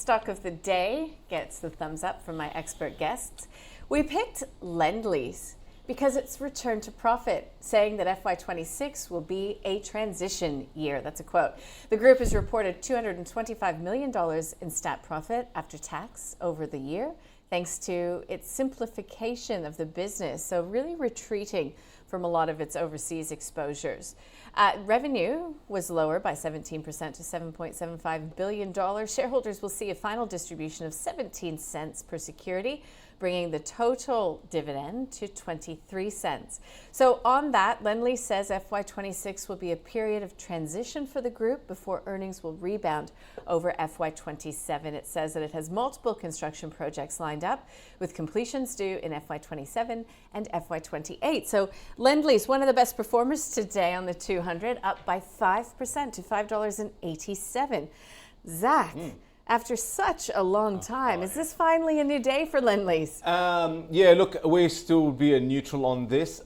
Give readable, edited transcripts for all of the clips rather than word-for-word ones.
stock of the day gets the thumbs up from my expert guests. We picked Lendlease because it's returned to profit, saying that FY26 will be a transition year. That's a quote. The group has reported $225 million in stat profit after tax over the year, thanks to its simplification of the business. So really retreating from a lot of its overseas exposures. Revenue was lower by 17% to $7.75 billion. Shareholders will see a final distribution of 17 cents per security, bringing the total dividend to 23 cents. So on that, Lendlease says FY26 will be a period of transition for the group before earnings will rebound over FY27. It says that it has multiple construction projects lined up with completions due in FY27 and FY28. So Lendlease, one of the best performers today on the 200, up by 5% to $5.87. Zach, after such a long time, is this finally a new day for Lendlease? Yeah, look, we still be a neutral on this.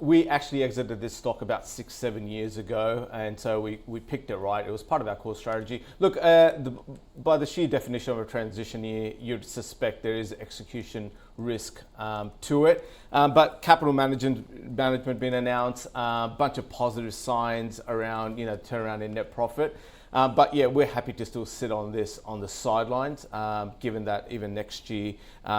We actually exited this stock about 6-7 years ago, and so we picked it right. It was part of our core strategy. Look, by the sheer definition of a transition year, you'd suspect there is execution risk to it. But capital management been announced, a bunch of positive signs around, turnaround in net profit. But yeah, we're happy to still sit on this on the sidelines, given that even next year,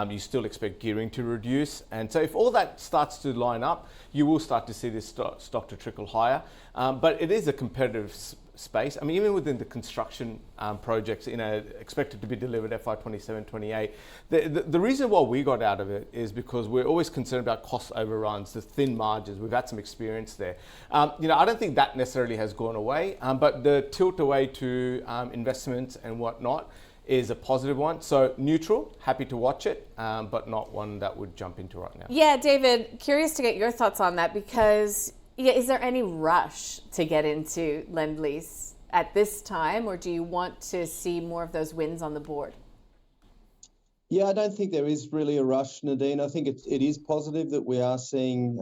you still expect gearing to reduce. And so if all that starts to line up, you will start to see this stock to trickle higher. But it is a competitive space. I mean, even within the construction projects, expected to be delivered FY27, 28. The reason why we got out of it is because we're always concerned about cost overruns, the thin margins. We've had some experience there. I don't think that necessarily has gone away, but the tilt away to investments and whatnot is a positive one. So neutral, happy to watch it, but not one that would jump into right now. Yeah, David, curious to get your thoughts on that because is there any rush to get into Lendlease at this time, or do you want to see more of those wins on the board? Yeah, I don't think there is really a rush, Nadine. I think it is positive that we are seeing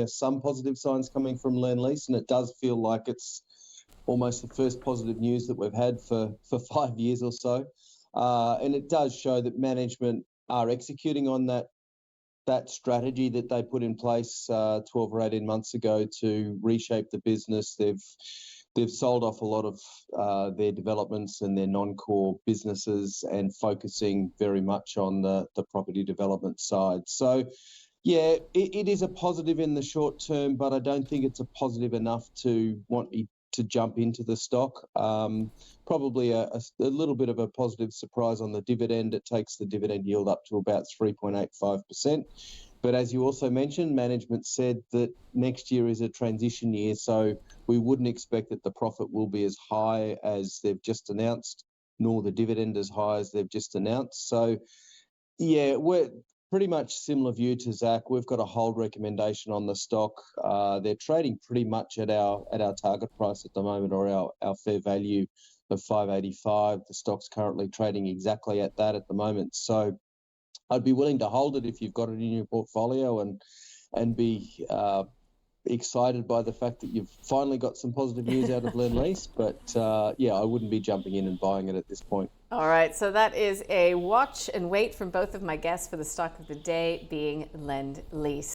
some positive signs coming from Lendlease, and it does feel like it's almost the first positive news that we've had for 5 years or so. And it does show that management are executing on that strategy that they put in place 12 or 18 months ago to reshape the business. They've sold off a lot of their developments and their non-core businesses and focusing very much on the property development side. So, yeah, it is a positive in the short term, but I don't think it's a positive enough to want me to jump into the stock. Probably a little bit of a positive surprise on the dividend. It takes the dividend yield up to about 3.85%. But as you also mentioned, management said that next year is a transition year, so we wouldn't expect that the profit will be as high as they've just announced, nor the dividend as high as they've just announced. So, yeah, we're pretty much similar view to Zach. We've got a hold recommendation on the stock. They're trading pretty much at our target price at the moment, or our fair value of $5.85. The stock's currently trading exactly at that at the moment. So I'd be willing to hold it if you've got it in your portfolio and be excited by the fact that you've finally got some positive news out of Lendlease. But yeah, I wouldn't be jumping in and buying it at this point. All right, so that is a watch and wait from both of my guests for the stock of the day being Lendlease.